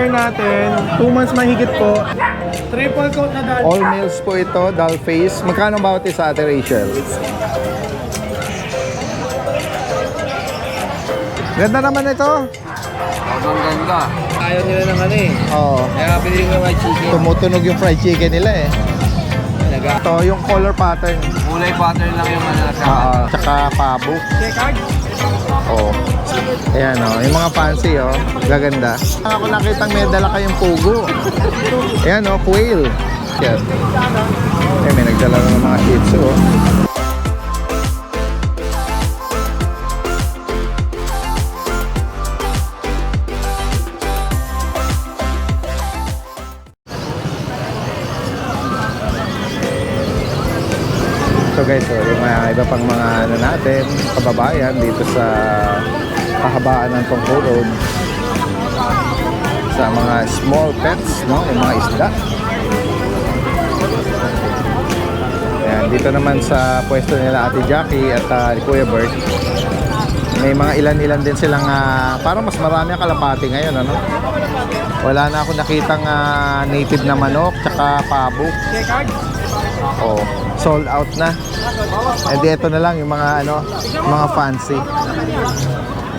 pair natin, 2 months mahigit po. Triple coat na dal. All males po ito, doll face. Magkano bawat isa, Ate Rachel? Ganda naman ito. Ang ganda. Ayaw nila ng ano eh. Oo. Kaya pinili ko fried chicken. Tumutunog yung fried chicken nila eh. Ito yung color pattern. Kulay pattern lang yung ano. Tsaka pabo. Check-out. Oo. Ayan o, yung mga fancy o. Gaganda. Ako nakitang may dala kayong pugo. Ayan o, quail. Yan. May nagdala ng mga shih tzu o. So guys, so yung mga iba pang mga ano natin, kababayan dito sa kahabaan ng Tongko Road sa mga small pets, no? Yung mga isda. Ayan, dito naman sa pwesto nila Ate Jackie at Kuya Bert, may mga ilan-ilan din silang parang mas marami ang kalapati ngayon, ano? Wala na ako nakitang native na manok tsaka pabo. Oh, sold out na. Eh di ito na lang yung mga ano, mga fancy.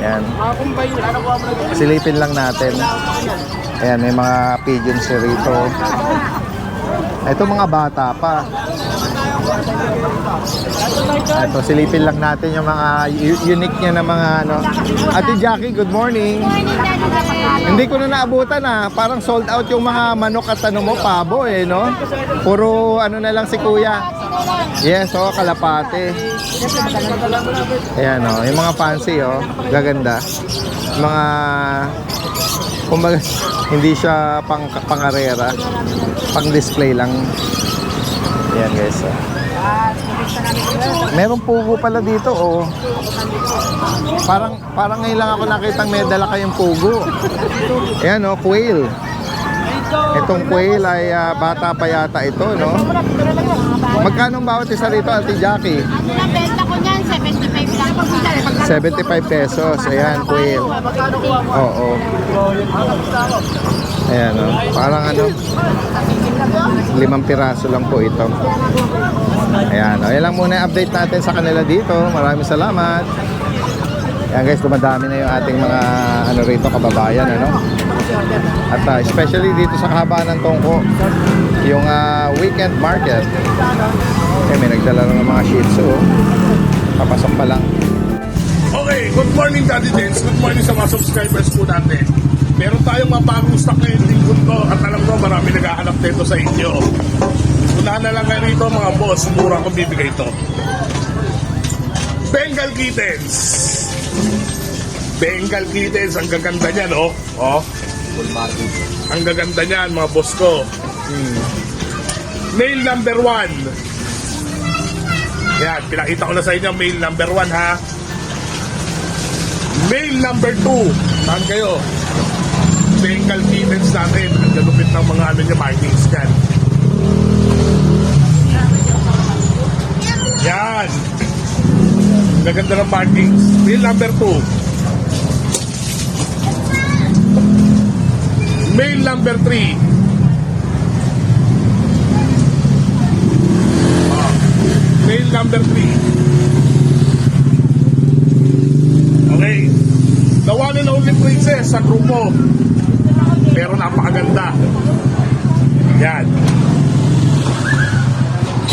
Ayan. Silipin lang natin. Ayan, may mga pigeons rito. Ito mga bata pa. Ito, silipin lang natin yung mga unique niya na mga ano. Ate Jackie, good morning. Hindi ko na naabutan parang sold out yung mga manok at ano mo, pabo eh, no? Puro ano na lang si Kuya. Yes, oh, kalapate. Ayan, oh, yung mga fancy, oh, gaganda. Mga, kumbaga, hindi siya pangarera, pang display lang. Ayan guys, oh. Meron pugo pala dito, oh. Parang ngayon lang ako nakitang may dala kayong pugo. Ayan, oh, quail. Itong quail ay bata pa yata ito, no? Magkano bawat isa rito, Ate Jackie? Ano na benta ko niyan? 75 lang. 75 pesos. Ayan, quail. Oo. Ayan, oh. Parang ano, 5 piraso lang po ito. Ayan, oh. Ayan lang muna yung update natin sa kanila dito. Maraming salamat. Ayan guys, dumadami na yung ating mga ano rito, kababayan, ano? At especially dito sa kahabaan ng Tongko, yung weekend market. May nagdala ng mga shih tzu. Papasok pa lang. Okay, good morning Daddy Dens. Good morning sa mga subscribers po natin. Meron tayong mga bagong stock ngayon lingkod to at alam ko marami naghahanap nito sa inyo. Unahan na lang kayo rito mga boss, mura kong bibigay ito. Bengal Kittens. Bengal Kittens, ang gaganda niyan, oh. Oh. Ang gaganda niyan mga boss ko. Male number 1. Yan, pinakita ko na sa inyo, male number 1 ha. Male number 2. Saan kayo? Bengal Kittens natin. Ang galupit ng mga ano niya, markings yan. Yan. Gaganda ng markings. Male number 2. Male number 3. Male number 3. Okay. The one and only princess sa grupo. Pero napakaganda. Yan.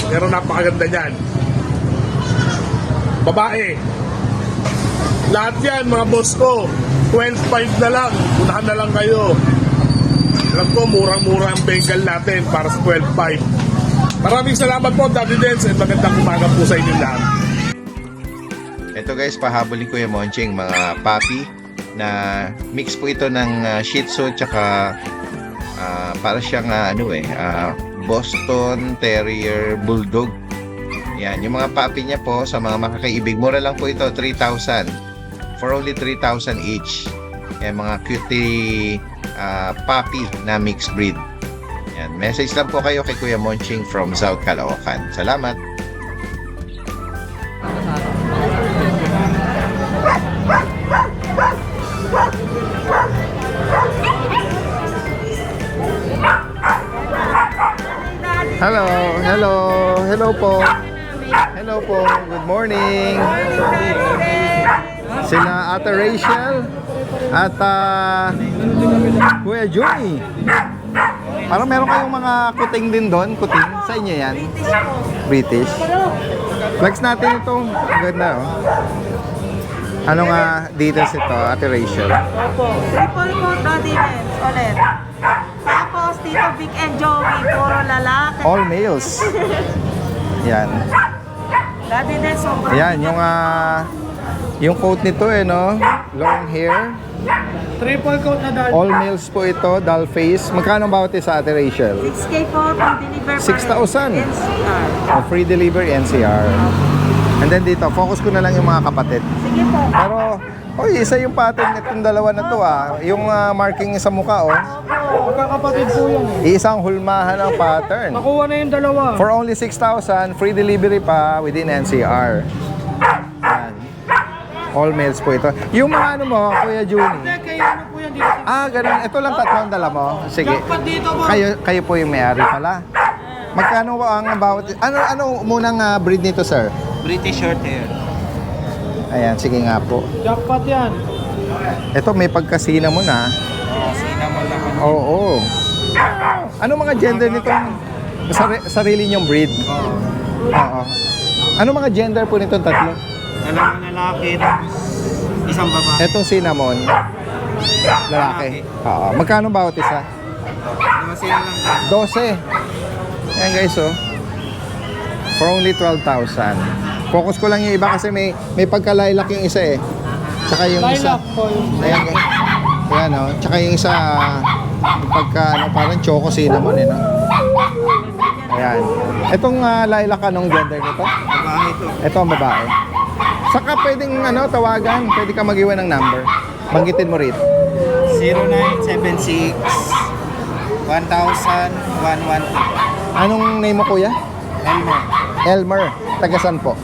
Pero napakaganda yan. Babae. Lahat yan mga boss ko. 12.5 na lang. Unahan na lang kayo. Alam ko, murang-mura ang Bengal natin para sa 12.5. Maraming salamat po, Daddy Dens, at magandang umaga po sa inyo lahat. Ito guys, pahabol ni Kuya Monching, mga puppy na mix po ito ng Shih Tzu tsaka para siyang Boston Terrier Bulldog. Yan, yung mga puppy niya po sa mga makakaibig, mura lang po ito, 3,000. For only 3,000 each. Yan, mga cutie puppy na mixed breed. Yan, message lang po kayo kay Kuya Monching from South Caloocan. Salamat. Hello, hello, hello po. Hello po, good morning. Sina Ate Rachel at Kuya Johnny. Parang meron kayong mga kuting din doon, kuting. Sa inyo yan? British. Flex natin ito. Ganda oh. Ano nga details ito, Ate Rachel? Triple coat Daddy Benz ulit. Tapos dito Vic and Joey, puro lalaki. All males. Yan. Daddy Benz sobrang. Ayan, yung coat nito no? Long hair. Triple coat na dahil. All males po ito, doll face. Magkano ang bawat isa, Ate Rachel? 6K po, free deliver 6,000. NCR. Oh, free delivery NCR. And then dito, focus ko na lang yung mga kapatid. Sige po. Pero, isa yung pattern nitong dalawa na to Yung marking sa mukha Magkakapatid po yan eh. Isang hulmahan ng pattern. Nakuha na yung dalawa. For only 6,000, free delivery pa within NCR. Yan. All males po ito. Yung mga ano mo, Kuya Juni. Hindi, kayo ano po yan dito. Ganun. Ito lang tatlong dala mo. Sige. Jackpot dito po. Kayo po yung may-ari pala. Magkano ang bawat... Ano munang breed nito, sir? British short hair. Ayan, sige nga po. Jackpot yan. Ito may pagka-cinnamon Cinnamon lang. Oo. Ano mga gender nitong sarili niyong breed? Oo. Ano mga gender po nitong tatlo? Dalawang lalaki, tapos isang babae. Etong cinnamon, lalaki. Oo. Magkano bawat isa? Naman sila lang. 12. Ayan guys, for only 12,000. Focus ko lang yung iba kasi may pagka-lilac yung isa eh. Tsaka yung isa. Lilac po yung... Ayan, ayan tsaka yung isa pagka parang choco cinnamon no. Ayan. Etong lilac anong gender nito? Babae ito. Ito ang babae. Saka pwedeng tawagan, pwede ka mag-iwan ng number. Banggitin mo rito. 0976 1000 112. Anong name mo kuya? Elmer. Elmer. Tagasan po.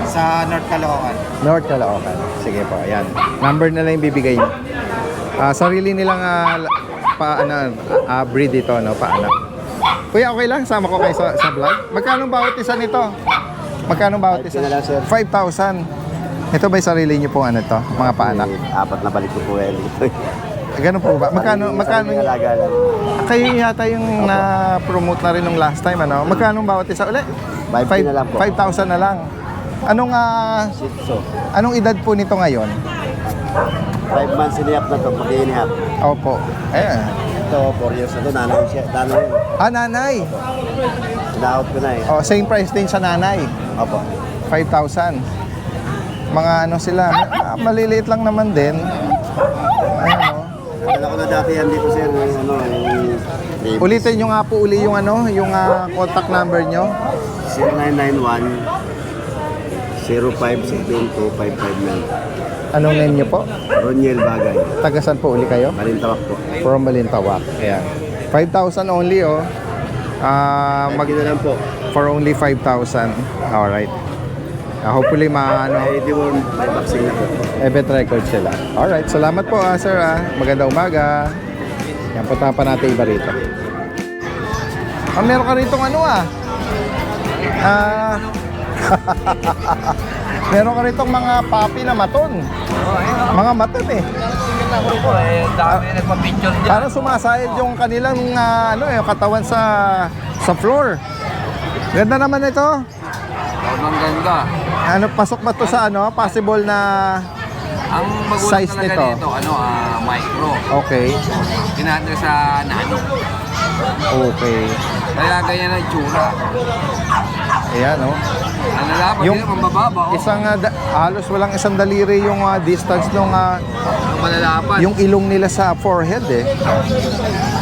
Sa North Caloocan. North Caloocan. Sige po, ayan. Number na lang yung bibigay niyo. Sarili nilang breed ito, paanak. Kuya, okay lang? Sama ko kayo sa vlog. Magkano bawat isa nito? Magkano bawat isa? 5,000. Ito ba yung sarili niyo po mga paanak? Apat na balik ko po dito. Ganun po ba? Magkano? Alaga lang. Kayo yata yung na-promote na rin nung last time, Magkano bawat isa ulit? 5K na lang po. 5,000 na lang. Shih Tzu. Anong edad po nito ngayon? 5 months inihap na to, pag-inihap. Opo. Ayan. Ito, 4 years na to, nanay siya. Nanay yun. Nanay. Sinaot ko na eh. Same price din sa nanay. Opo. 5,000. Mga sila, maliliit lang naman din. Ayan Kala ko na dati yan dito sir, yung Ulitin nyo nga po yung contact number nyo. 0991 0572 559. Anong name nyo po? Roniel Bagay. Tagasan po uli kayo? Balintawak po. From Balintawak. Ayan. 5,000 only Mag na lang po. for only 5,000. Alright. Hopefully May deworm, may vaccine na po. event record sila. Alright, salamat po sir Magandang umaga. Yan, puntahan pa natin iba rito. Meron ka rito meron ka rito mga papi na maton. Mga maton eh. Dami nagpa-picture dyan. Parang sumasayad yung kanilang yung katawan sa floor. Ganda naman ito. Ang ganda. Pasok ba to sa possible na Ang magulang size talaga nito? micro. Okay. Kinahanda sa nano. Okay. Kaya ganyan ang tsura. Ayan Ang lalaban Yung nila, pambababa. isang halos walang isang daliri yung distance nung Ang malalaban. yung ilong nila sa forehead eh.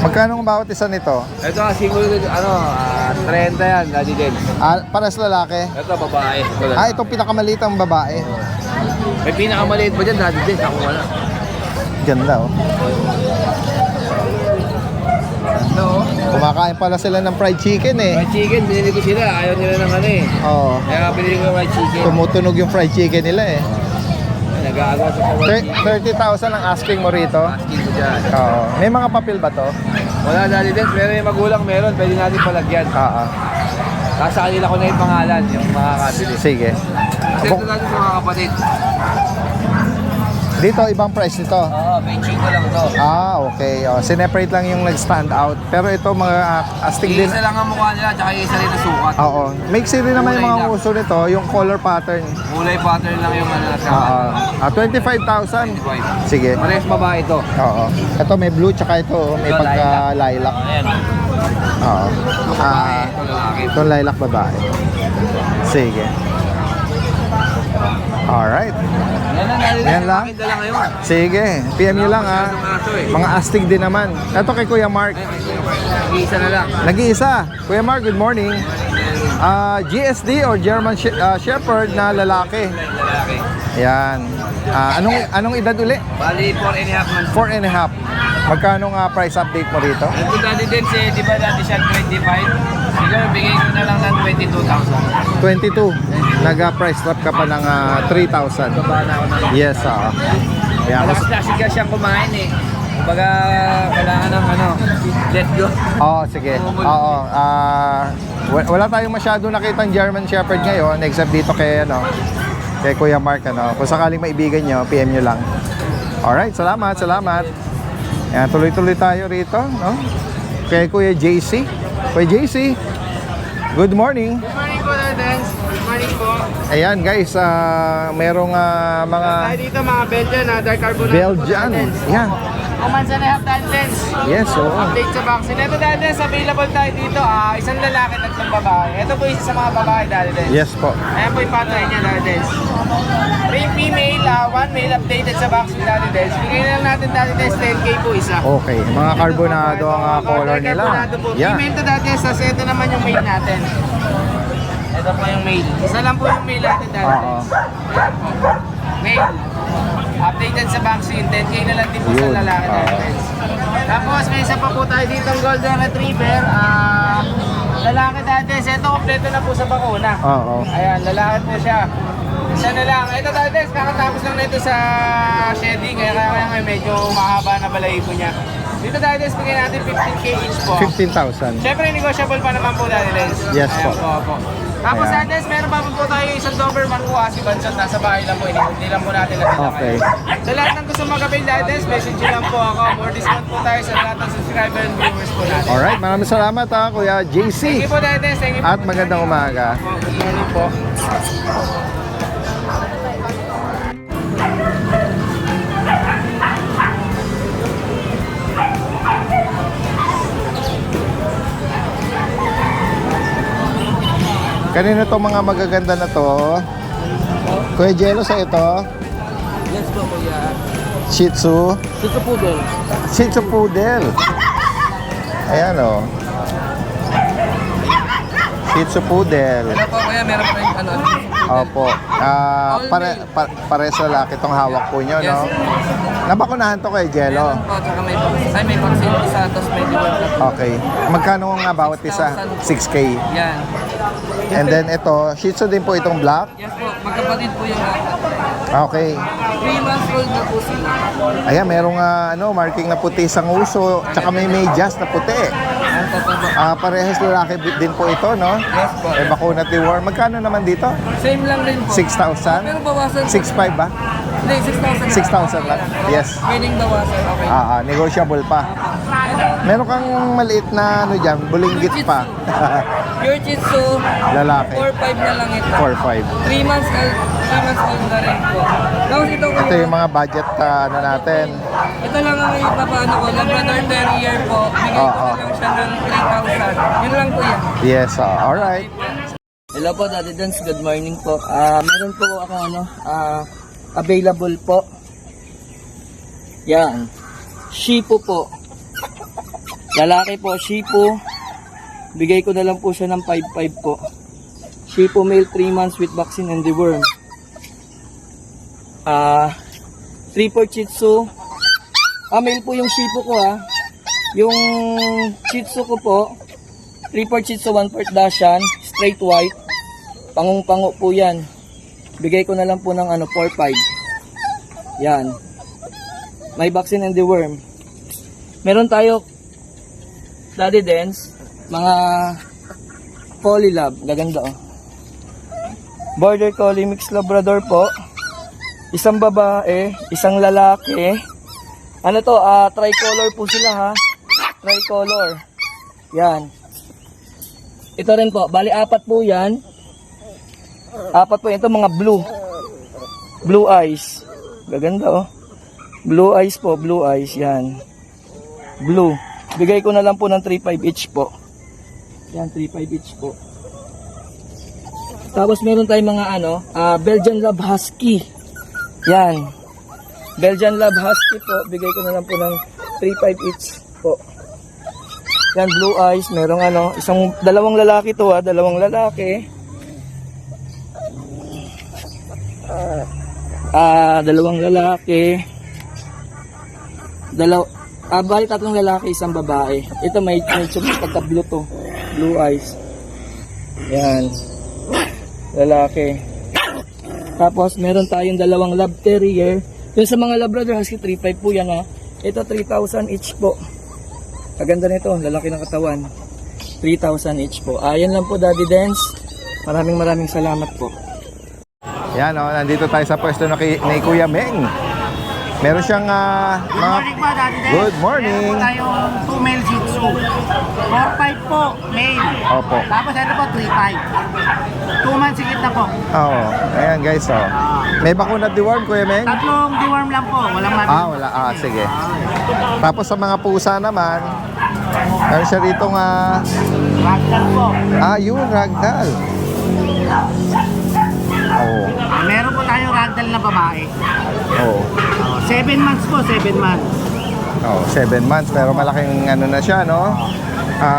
Magkano ang bawat isa nito? Ito, single, 30 yan, Daddy Del. Para sa lalaki. Ito, babae. Itong pinakamaliit ang babae. May pinakamaliit ba dyan, Daddy Del? Ako wala. Ganda No. Kumakain pala sila ng fried chicken eh. Fried chicken, binili ko sila. Ayaw nila ng Oo. Kaya binili ko fried chicken. Tumutunog yung fried chicken nila eh. Nag-aagaw sa fried chicken. 30,000 ang asking mo rito. Asking ko dyan. Oo. May mga papel ba to? Wala, Daddy Del. Pero yung magulang meron, pwede natin palagyan. Oo. Sa kanila ko na yung pangalan, yung makakabili. Sige. Kasi ito natin sa mga kapatid. Dito, ibang price nito. Oo, may chico lang to. Ah, okay. Sineparate lang yung nag-stand out. Pero ito, mga astig din. Isa lang ang mukha nila, tsaka isa rin na sukat. Oo. Mixy rin naman yung mga Kulay lang. uso nito, yung color pattern. Kulay pattern lang yung ano na sa Ah, 25,000. 25. Sige. Parehas babae ito. Oo. Ito may blue tsaka ito may Ito, pagka-lilac. Ayan. Oo. Babae, ito lalaki. Ito lilac babae. Sige. Alright. Yan lang? Dala ngayon. Sige. PM nyo lang ha. Mga astig din naman. Ito kay Kuya Mark. Isa na lang. Nag-iisa. Kuya Mark, good morning. GSD or German Shepherd na lalaki. Lalaki. Yan. Anong edad uli? Bali, 4.5 months. 4.5. Magkano nga price update mo rito? Ito dati din di ba dati siya 25? Siguro bigay ko na lang ng 22,000. 22. Nag-price drop ka pa ng 3,000. Baba na ako na lang. Yes, Kaya Malakas kasi ka siyang kumain eh. Kumbaga, kailangan ng let go. sige. Oo. Wala tayong masyado nakitang German Shepherd ngayon except dito kay Kuya Mark Kung sakaling maibigan nyo, PM nyo lang. Alright, salamat. Ayan, tuloy-tuloy tayo rito, no? Kay Kuya JC. Kuya JC, good morning. Good morning po, Dance. Good morning po. Ayan guys, merong mga Dito mga Belgian na dark carbonate. Belgian. Yan. 2 months and a half Dance. Yes, oo. Update sa vaccine. Ito Dance, available tayo dito. Isang lalaki at isang babae. Ito po isa sa mga babae Dance. Yes po. Ayan po yung pattern niya Dance. 3 female, 1 male updated sa vaccine Dance. Bigyan na lang natin Dance 10K po isa. Okay, mga carbonado ang color nila. Yeah. Female to Dance, tapos ito naman yung male natin. Ito po yung male. Isa lang po yung male natin Dance. Oo. Male. Updated sa vaccine, 10K na lang din po sa Yun. lalaki natin. Tapos may isa pa po tayo dito ang Golden Retriever. Lalaki natin, ito kompleto na po sa bakuna. Oo. Ayan, lalaki po siya. Isa na lang. Ito natin, kakatapos lang nito sa shedding. Kaya medyo mahaba na balahibo niya. Dito tayo guys, bigyan natin 15K each po. 15,000. Siyempre, negotiable pa naman po dahil guys. Yes po. po. Tapos Ayan. guys, meron pa po tayo isang Doberman po si Bansot. Nasa bahay lang po. Hindi lang po natin natila Okay. Sa lahat ng gusto mag-avail guys, message nyo lang po ako. More discount po tayo sa lahat ng subscriber and viewers po natin. Alright, maraming salamat Kuya JC. Thank you po guys. Thank you po. At magandang umaga. Good morning po. Kanino to mga magaganda na to? Kuya Jello sa ito? Yes po, kuya. Shih Tzu? Dito po doon. Shih Tzu Poodle. Ayan o. Shih Tzu Poodle. Ano po kuya, meron pa rin ano. Opo. Pares lalaki itong hawak po nyo, no? Nabakunahan to kay Jello. Meron po, tsaka may vaccine isa, tapos may liwan. Okay. Magkano nga bawat isa? 6K. Yan. And then ito, Shih Tzu din po itong black. Yes po, magkapatid po yung Okay. 3 months old na po sila. Ayan, merong marking na puti sa nguso, tsaka may medyas na puti. Ang tataba. Parehas lalaki din po ito, no? Yes po. May bakuna deworm. Magkano naman dito? Same lang rin po. 6,000? Pero bawasan. 6,500 ba? Hindi, 6,000. 6,000 lang? Yes. Pwedeng bawasan, okay. Negotiable pa. Meron kang maliit na dyan, bulinggit pa. Pure Shih Tzu, Lalaki. 4-5 na lang ito. 4,500. 3 months old na rin po. Tapos ito ko. Ito yung mga budget natin. Ito lang ang ipapaano ko. Labrador Terrier po. Bigay ko Oo. na lang siya ng 3,000. Yun lang po yan. Yes, alright. Hello po, Daddy Dance. Good morning po. Meron po ako available po. Yan. Shih Tzu po. Lalaki po, Shih Tzu. Bigay ko na lang po siya ng 5,500 po. Shih Tzu male 3 months with vaccine and deworm. 3-4 Shih Tzu. Male po yung Shih Tzu ko Yung Shih Tzu ko po, 3-4 Shih Tzu, 1-4 Dachshund, straight white. Pangong-pango po yan. Bigay ko na lang po ng 4-5. Yan. May vaccine and deworm. Meron tayo, Daddy Dance, mga Collie Lab. Gaganda oh. Border Collie Mix Labrador po. Isang babae, isang lalaki. Ano to? Tricolor po sila ha. Tricolor. Yan. Ito rin po. Bali, 4 po yan. 4 po. Ito mga blue. Blue eyes. Gaganda oh. Blue eyes po. Blue eyes. Yan. Blue. Bigay ko na lang po ng 3.5 each po. Yan, 3.5 each po. Tapos meron tayong mga Belgian Lab Husky. Yan. Belgian Lab Husky po. Bigay ko na lang po ng 3.5 each po. Yan, blue eyes. Merong dalawang lalaki to ha. Dalawang lalaki. Dalawang lalaki. Bali 3 lalaki, isang babae. Ito may pagka-blue to. Blue eyes. Yan. Lalaki. Tapos meron tayong dalawang lab terrier. Yung sa mga Labrador Husky 3.5 po yan ha. Ito 3,000 each po. Kaganda nito, lalaki ng katawan. 3,000 each po. Yan lang po Daddy Dance. Maraming salamat po. Yan o, nandito tayo sa pwesto ni Kuya Meng. Meron siyang mga... Good morning. Meron po tayong 2 male Shih Tzu. 4-5 po, male. Opo. Tapos ito po, 3-5. 2 months higit na po. Oo. Ayan guys oh. May bakuna deworm Kuya Meng? 3 deworm lang po, walang mabili. Wala. Sige. Tapos sa mga pusa naman, meron siya rito Ragdoll po. yun, ragdoll. Oo. Meron po tayong ragdoll na babae. Oo. 7 months po, 7 months. 7 months pero malaking na siya, no?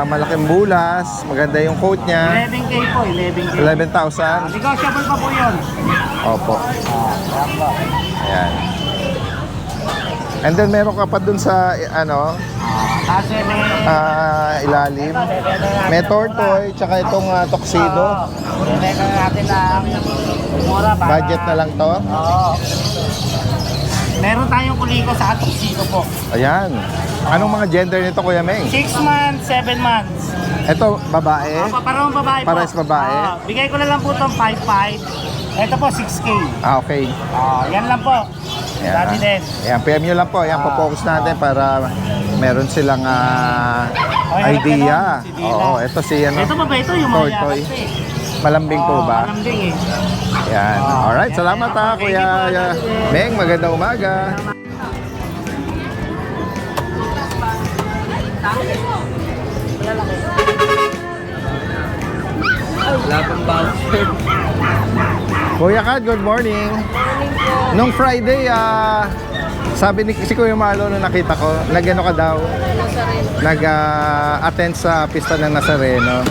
Malaking bulas, maganda yung coat niya. 11K po, 11K. 11,000. Negotiable pa po yun. Opo. Ayan. And then meron ka pa dun sa Kasi may... ilalim. May tortoise, tsaka itong tuxedo. Bibigyan natin na mura para... Budget na lang to. Oo. Meron tayong kuliko sa tuxedo po. Ayan. Anong mga gender nito Kuya Meng? 6 months, 7 months. Ito, babae. Parang babae po. Parehas babae. Bigay ko na lang po itong 5.5. Ito po, 6K. Okay. Yan lang po. Ayan. Dati din. Ayan, PM nyo lang po. Ayan, po-focus natin para meron silang idea. Si Dina. Oo, ito si Ito pa ba ito? Yung mga tortoise. yakas eh. Malambing po ba? Malambing eh. Ayan. Alright, salamat Thank Kuya you po, Meng. Magandang umaga. Wala pang bouncer. Kuya Kat, good morning. Nung Friday, sabi ni si Kuya Marlo nung nakita ko, nag-ano ka daw? Nag-attend sa pista ng Nazareno.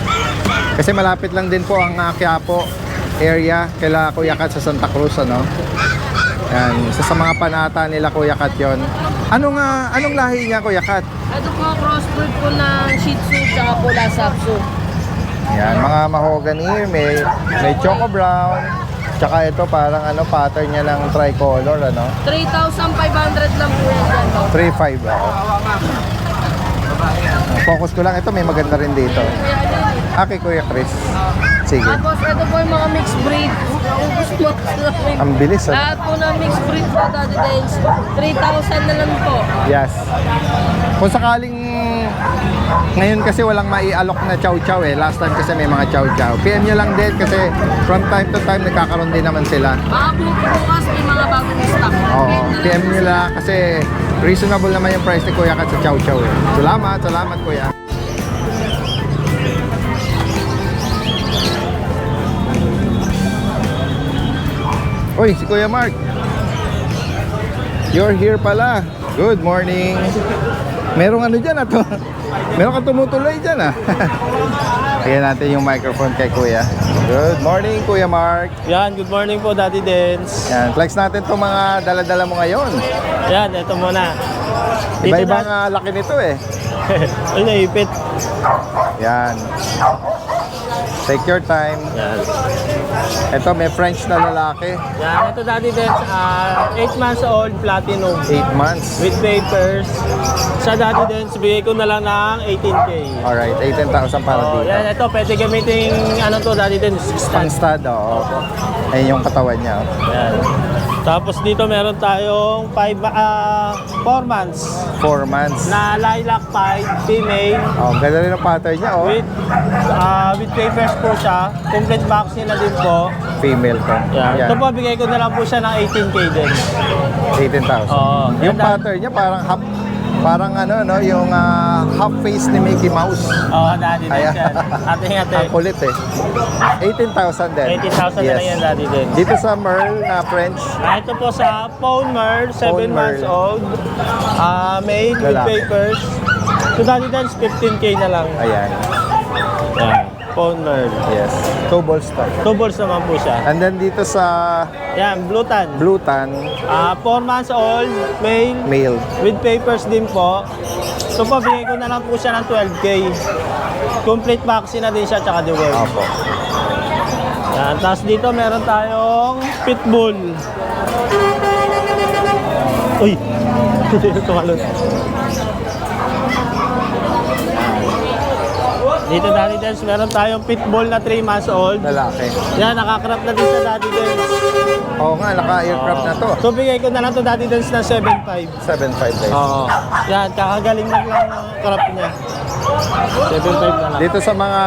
Kasi malapit lang din po ang Quiapo area kila Kuya Kat sa Santa Cruz, ano? Yan, isa sa mga panata nila Kuya Kat yon. Anong lahi niya Kuya Kat? Ito po, crossbreed po ng Shih Tzu tsaka po Lhasa Apso. Yan, mga mahogany, may choco brown, tsaka ito parang pattern niya ng tricolor, 3,500 lang po yan dyan. 3.5 ako. Focus ko lang, ito may maganda rin dito. Kay Kuya Chris. Sige. Tapos ito po yung mga mixed breed. Ang bilis Lahat po ng mixed breed po, Daddy Dance. 3,000 na lang po. Yes. Kung sakaling ngayon kasi walang maialok na chow-chow Last time kasi may mga chow-chow. PM nyo lang din kasi from time to time nagkakaroon din naman sila. Mga bukas may mga bagong stock. Oo. PM nyo lang kasi reasonable naman yung price ni Kuya Kat sa chow-chow Salamat Kuya. Uy, si Kuya Mark. You're here pala. Good morning. Merong dyan to. Meron ka tumutuloy dyan Ayan natin yung microphone kay Kuya. Good morning Kuya Mark. Yan, good morning po Daddy Dance. Yan, flex natin itong mga dala-dala mo ngayon. Yan, ito muna. Iba-ibang laki nito Ay, naipit. Yan. Take your time. Yan. Ito may French na lalaki. Yan, ito Daddy Dance. 8 months old, platinum. 8 months. With papers. Sa Daddy Dance, bigay ko na lang ng 18K. Alright, 18,000 para Oh, dito. yan, ito, pwede gamitin, ano to, Daddy Dance, Pang stand. stud, oo. Ayun yung katawan niya. Oh. Yan. Tapos dito meron tayong 4 months 4 months. na lilac pied female Oh, ganda rin ang pattern niya, oh. with papers po siya. Complete vaccine na din po. Female to. Yan. Yan. Ito po, bigay ko na lang po siya ng 18K din. 18,000. Oo. Yung Ganda. pattern niya parang ano no, yung half face ni Mickey Mouse. Oo, Daddy Ayan. Dance yan. Ate. Ang kulit eh. 18,000 din. 18,000 na lang yan, Daddy Dance. Dito sa Merle na French, Ito po sa Pawn Merle, 7 Pawn months Merle. old. Made with Lalaki. papers. So Daddy Dance, 15K na lang. ayan. Yan. Pawn Merle. Yes. 2 balls to. 2 balls naman po siya. And then dito sa Yan, Blue Tan. Blue Tan, 4 months old, male, male. with papers din po. So po, bigay ko na lang po siya ng 12K. Complete vaccine na din siya, tsaka deworm. Opo. Yan, tapos dito meron tayong Pitbull. Uy! Tumalon. Dito, Daddy Dance, meron tayong Pitbull na 3 months old. Lalaki. Yan, nakakrap na din sa Daddy Dance. Oo nga, naka-aircraft na to. So, bigay ko na lang to Daddy Dance ng 7.5. 7.5 guys. Oo. Yan, kakagaling na lang ang crop niya. 7.5 na lang. Dito sa mga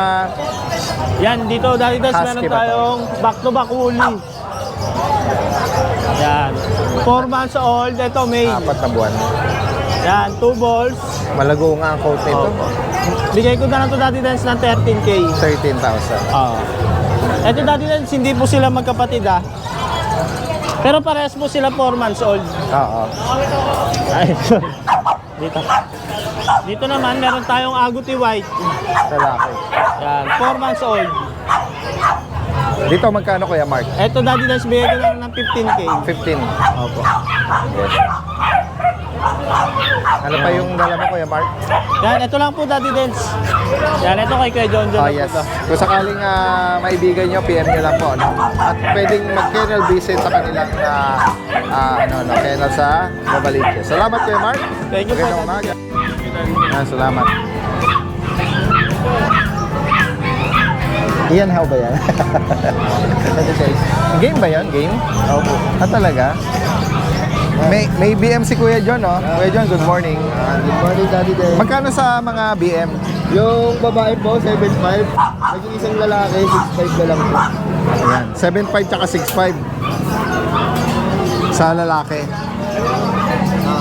Yan, dito Daddy Dance, Husky meron ba to? tayong back-to-back woolly. Yan. 4 months old, ito male. 4 na buwan. Yan, 2 balls. Malago nga ang coat nito. Bigay ko na lang to Daddy Dance ng 13K. 13,000. Oo. Ito Daddy Dance, hindi po sila magkapatid ah. Pero parehas po sila 4 months old. Oo. Ay, sorry. Dito. Dito naman, meron tayong Agouti White. Lalaki. Yan, 4 months old. Dito magkano Kuya Mark? Ito Daddy Dance, bigay ko lang ng 15K. 15. Opo. Yes. Ano pa yung dala mo Kuya Mark? Yan, ito lang po Daddy Dance. Yan, ito kay Kuya John John. Oh yes. Kung sakaling maibigan nyo, PM nyo lang po. No? At pwedeng mag-kennel visit sa kanilang kennel sa Novaliches. Salamat Kuya Mark. Thank you po, Magandang umaga. Salamat. Iyan, how ba yan? Game ba yan? Game? Opo. Talaga? May BM si Kuya John, no? Kuya John, good morning. Good morning, Daddy Day. Magkano sa mga BM? Yung babae po, 7.5. Naging isang lalaki, 6.5 na lang po. Ayan, 7.5 tsaka 6.5 sa lalaki.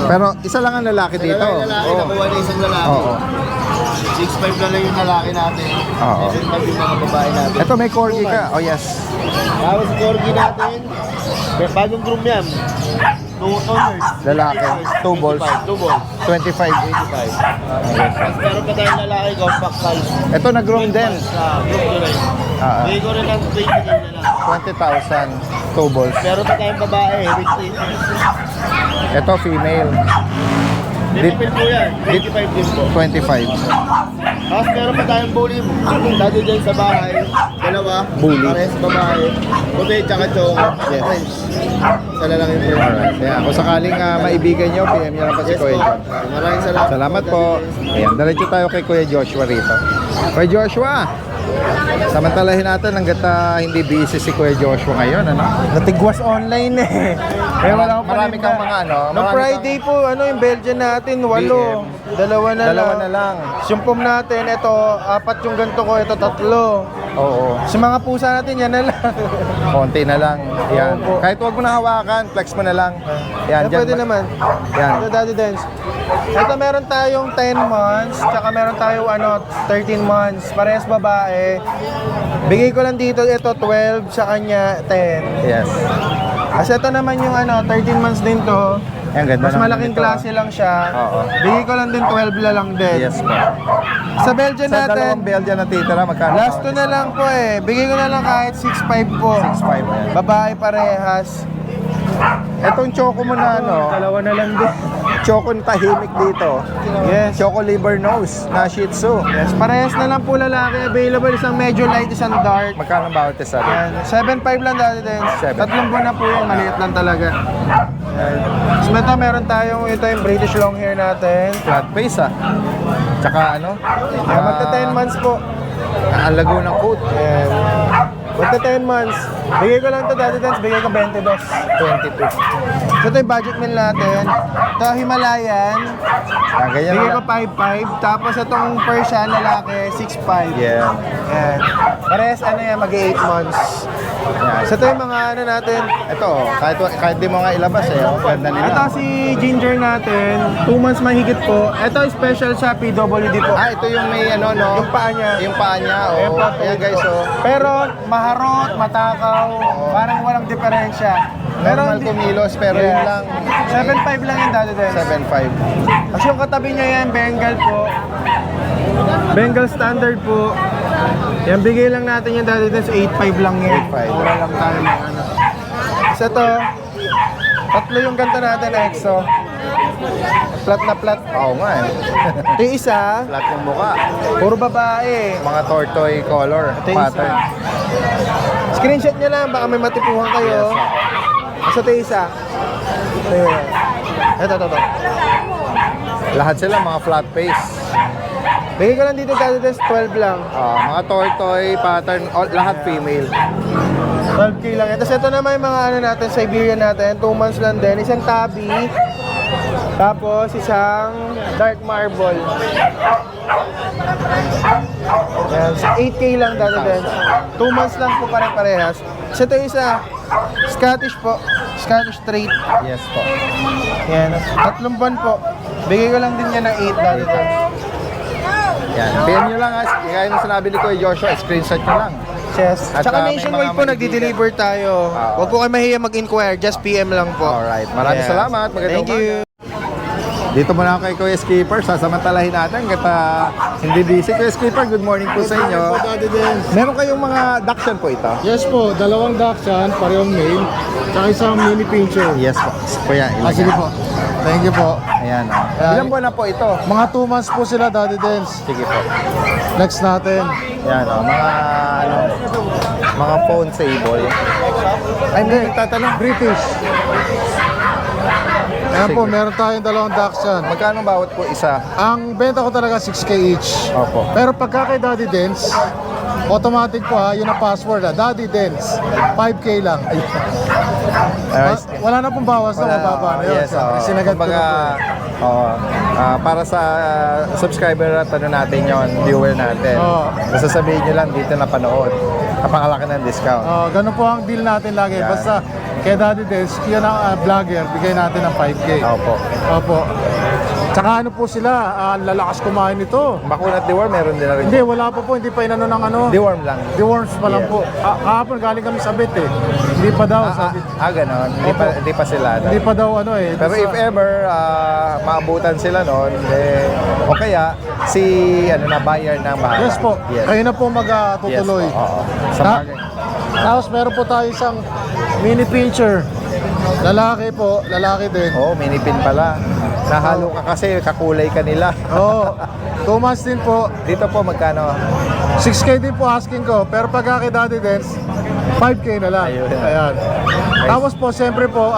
Pero isa lang ang lalaki dito. Dalawa yung lalaki, Oo. nakuha na isang lalaki. Oo. 6.5 na lang yung lalaki natin. Oo. 7.5 yung mga babae natin. Ito may corgi ka. Oh yes. Tapos sa corgi natin, bagong groom yan. 2 owners. Lalaki. 2 balls. 2 balls. 25. 25. Tapos meron pa tayong lalaki, compact size. Ito nag-groom din. Groom ko rin. Ah, Bigay ko rin ng 20 na lang. 20,000. 2 balls. Meron pa tayong babae, with Ito female. Dipil po yan, 25 din po. 25. Tapos meron pa tayong bully. Dati dyan sa bahay. Dalawa. Bully. Pares babae. Puti tsaka choco. Yes. French. Isa na lang yung French. Alright. Kaya kung sakaling maibigan nyo, PM nyo lang pa si Yes Kuya po. John. Maraming salamat. Salamat po. Ayan, diretso tayo kay Kuya Joshua rito. Kuya Joshua, samantalahin natin hanggat hindi busy si Kuya Joshua ngayon, ano? Natigwas online eh. Kaya wala akong Marami paninda. kang mga ano? No marami Friday po, yung Belgian natin, 8. Dalawa na Dalawa lang. na lang. Sumpom natin, ito, 4 yung ganito ko, ito 3. Oo. Sa mga pusa natin, yan na lang. Konti na lang. Yan. Opo. Kahit huwag mo na hawakan, flex mo na lang. Yan, dyan. Pwede naman. Yan. Ito, Daddy Dance. Ito, meron tayong 10 months, tsaka meron tayong 13 months. Parehas babae. Bigay ko lang dito, ito 12, sa kanya 10. Yes. Kasi ito naman yung 13 months din to. Yan, ganda Mas naman malaking nito, klase lang siya. Oo. Bigay ko lang din 12 na lang din. Yes po. Sa Belgian Sa natin, dalawang Belgian na titira, magkano? last 2 na lang po eh. Bigay ko na lang kahit 6.5 po. 6.5 yan. Babae parehas. Etong choco mo na Dalawa na lang din. choco na tahimik dito. Yes. Choco liver nose na Shih Tzu. Yes, parehas na lang po lalaki. Available isang medyo light, isang dark. Magkano bawat isa? Yan. 7.5 lang dati din. 7. 3 buwan na po yun. Maliit lang talaga. Yan. So ito, meron tayong, ito yung British long hair natin. Flat face Tsaka ano? Magta 10 months po. Ang lago ng coat. Ayan. Magta 10 months. Bigay ko lang to Daddy Dance, bigay ko 22. 22. So ito yung budget meal natin. Ito Himalayan. Ganyan Bigay na ko 5.5. Tapos itong Persian lalaki, 6.5. Yeah. Yan. Parehas ano yan, mag-8 months. Yan. So ito yung mga ano natin. Ito, kahit di mo nga ilabas ang ganda nila. Ito si Ginger natin, 2 months mahigit po. Ito special sa PWD po. Ito yung may ano, no? Yung paa niya. Yung paa niya, Ayan po, Ayan guys, Pero maharot, matakaw, parang walang diferensya. Normal kumilos, pero yun lang. 7.5 lang yung Daddy Dance. 7.5. Kasi yung katabi niya yan, Bengal po. Bengal standard po. Yan, bigay lang natin yung Daddy Dance, 8.5 lang yan. 8.5. Wala lang tayo ng ano. Isa to, tatlo yung ganito natin, EXO. Flat na flat. Oo nga Ito yung isa, Flat yung mukha. puro babae. Mga tortoise color Ito yung isa. pattern. Screenshot nyo lang, baka may matipuhan kayo. Ito yung isa. Ito yun. Ito. Lahat sila mga flat face. Bigay ko lang dito Daddy Dance, 12 lang. Mga tortoise pattern, lahat female. 12K lang. Tapos ito naman yung mga ano natin, Siberian natin, 2 months lang din. Isang tabi, tapos isang dark marble. Yan, 8K lang Daddy Dance. 2 months lang po pare-parehas. Tapos ito yung isa, Scottish po, Scottish straight. Yes po. Yan, 3 buwan po. Bigay ko lang din yan ng 8 Daddy Dance. Yan. PM nyo lang, kaya yung sinabi ni Kuya Joshua, screenshot nyo lang. Yes. At, Tsaka may nationwide mga po, may nagdi-deliver tayo. Huwag po kayo mahiya mag-inquire, just PM lang po. Alright. Maraming Yeah. salamat. Magandang Thank you. Dito muna ako kay Kuya Skipper. Sasamantalahin natin kata hindi busy. Kuya Skipper, good morning po sa inyo. Meron kayong mga Dachshund po ito? Yes po, dalawang Dachshund, parehong male, tsaka isang mini pincher. Yes po. Kuya, ilagay. Sige po. Thank you po. Ayan Ilang buwan na po ito? Mga 2 months po sila, Daddy Dance. Sige po. Next natin. Ayan mga phone sable. Ay, may nagtatanong. British. Ayan Sige. po, meron tayong dalawang Dachshund. Magkano bawat po isa? Ang benta ko talaga 6K each. Opo. Pero pagka kay Daddy Dance, automatic po yun ang password Daddy Dance. 5K lang. Wala na pong bawas na mababa na yun. Yes, Sinagad ko na po. Para sa subscriber at ano natin yon, viewer natin. Basta sabihin nyo lang dito na panood. Napakalaki ng discount. Ganun po ang deal natin lagi. Yan. Basta kay Daddy Dance, yun ang vlogger, bigay natin ng 5K. Opo. Opo. Tsaka ano po sila, lalakas kumain nito. Makunat deworm, meron din na rin. Hindi, wala pa po, hindi pa inano ng ano. Deworm lang. Deworms pa lang Yeah. po. Kahapon galing kami sa bet Hindi pa daw. sabi. Ganon. Hindi pa sila. Hindi pa daw ano Pero if ever maabutan sila noon, o kaya si buyer ng bahala. Yes po, Yes. kayo na po magtutuloy. Yes po, oo. Sa bagay. Tapos meron po tayo isang mini pincher. Lalaki po, lalaki din. Mini pin pala. Nahalo ka kasi, kakulay ka nila. Oo. 2 months din po. Dito po, magkano? 6K din po asking ko. Pero pagka kay Daddy Dance, 5K na lang. Ayun. Ayan. Tapos po, siyempre po,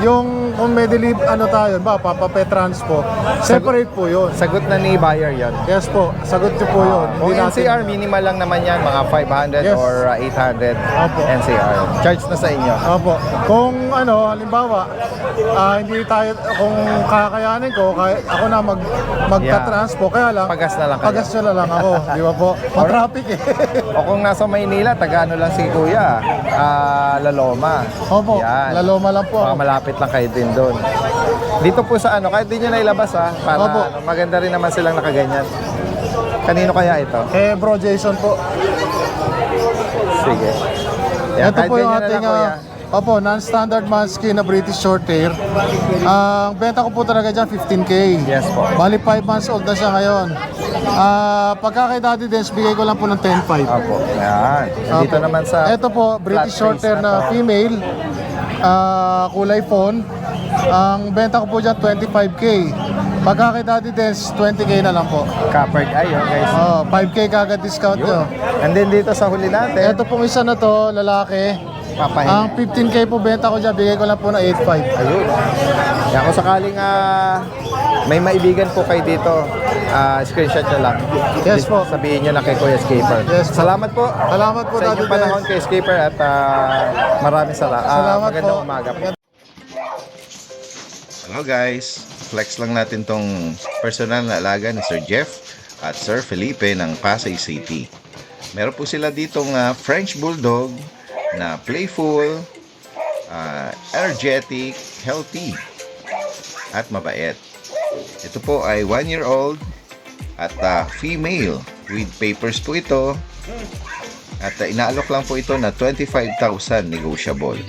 yung kung may tayo, papapetrans po, separate po yun. Sagot na ni buyer yon. Yes po, sagot niyo po yun. Kung Hindi natin- NCR, minimal lang naman yan, mga 500 Yes. or 800 Opo. NCR. Charge na sa inyo. Opo. Kung halimbawa, hindi tayo, kung kakayanin ko, ako na magta-trans po, kaya lang, Pagas na lang kayo. pagas nyo na lang ako, di ba po? Ma-traffic O kung nasa Maynila, taga-ano lang si Kuya, Laloma. Opo, Yan. Laloma lang po. Mga malapit lang kayo din doon. Dito po sa kahit di nyo nailabas para Opo. maganda rin naman silang nakaganyan. Kanino kaya ito? Bro Jason po. Sige. Yan, Ito kahit po yung ganyan na ating lang, Kuya. non-standard manskin na British short hair. Ang benta ko po talaga dyan 15K. Yes po. Bali 5 months old na siya ngayon. Pagka kay Daddy Dance, bigay ko lang po ng 10.5. Opo. Yan. Dito Opo. naman sa Ito po, British flat short face hair na na to. female. Kulay fawn. Ang benta ko po dyan 25K. Pagka kay Daddy Dance, 20K na lang po. Coppered eye, guys. 5K kagad discount nyo. And then dito sa huli natin, Ito pong isa na to, lalaki. papahingi. Ang 15K po benta ko dyan, bigay ko lang po na 8.5. Ayun. Kaya kung sakaling may maibigan po kayo dito, screenshot nyo lang. Yes po. Sabihin nyo na kay Kuya Skipper. Yes po. Salamat po. Salamat po, Sa Daddy inyong panahon Benz. kay Skipper at maraming Salamat magandang po. umaga po. Hello guys, flex lang natin tong personal na alaga ni Sir Jeff at Sir Felipe ng Pasay City. Meron po sila ditong French Bulldog na playful, energetic, healthy, at mabait. Ito po ay 1-year-old at female with papers po ito at inaalok lang po ito na 25,000 negotiable.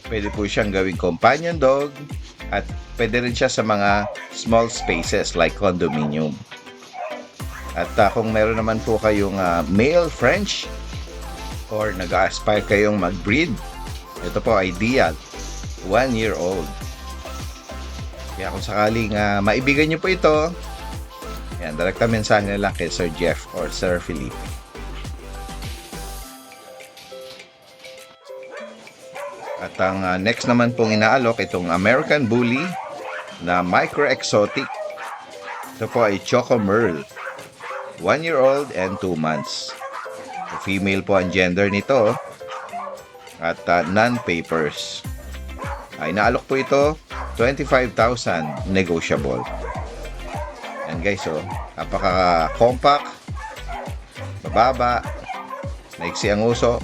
Pwede po siyang gawing companion dog at pwede rin siya sa mga small spaces like condominium. At kung meron naman po kayong male French or nag-aspire kayong mag-breed, ito po ideal, 1-year-old. Kaya kung sakaling maibigan nyo po ito, yan, direkta mensahe na lang kay Sir Jeff or Sir Felipe. At ang next naman pong inaalok, itong American Bully na micro-exotic. Ito po ay Choco Merle. 1-year-old and 2 months. Female po ang gender nito. At non-papers. Inaalok po ito, 25,000 negotiable. Yan guys, napaka-compact, mababa, maiksi ang uso,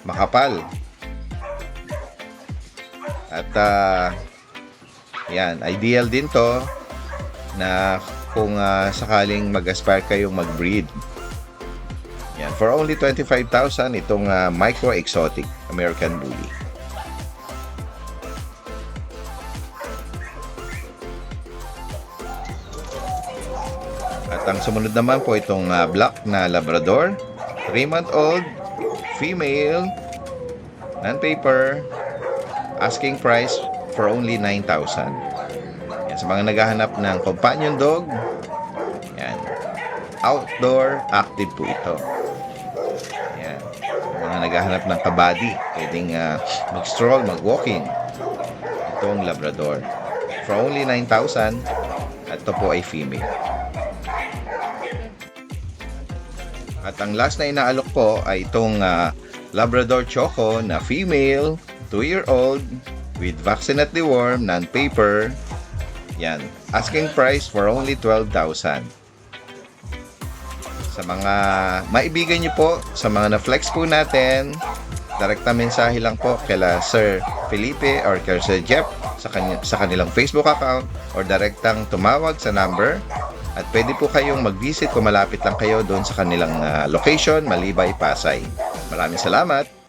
makapal. At yan, ideal din to na kung sakaling mag-aspire kayong mag-breed. Yan, for only 25,000 itong micro-exotic American Bully. At ang sumunod naman po itong black na Labrador, 3-month-old, female, non-paper, asking price for only 9,000. Yan, sa mga naghahanap ng companion dog, yan, outdoor active po ito. Yan, sa mga naghahanap ng kabady, pwedeng mag-stroll, mag-walking, itong Labrador. For only 9,000, at ito po ay female. At ang last na inaalok po ay itong Labrador Choco na female, 2-year-old, with vaccine at deworm, non-paper. Yan. Asking price for only 12,000. Sa mga maibigan nyo po, sa mga na-flex po natin, direkta mensahe lang po kila Sir Felipe or kay Sir Jeff sa kanilang Facebook account or direktang tumawag sa number. At pwede po kayong mag-visit kung malapit lang kayo doon sa kanilang location, Malibay, Pasay. Maraming salamat!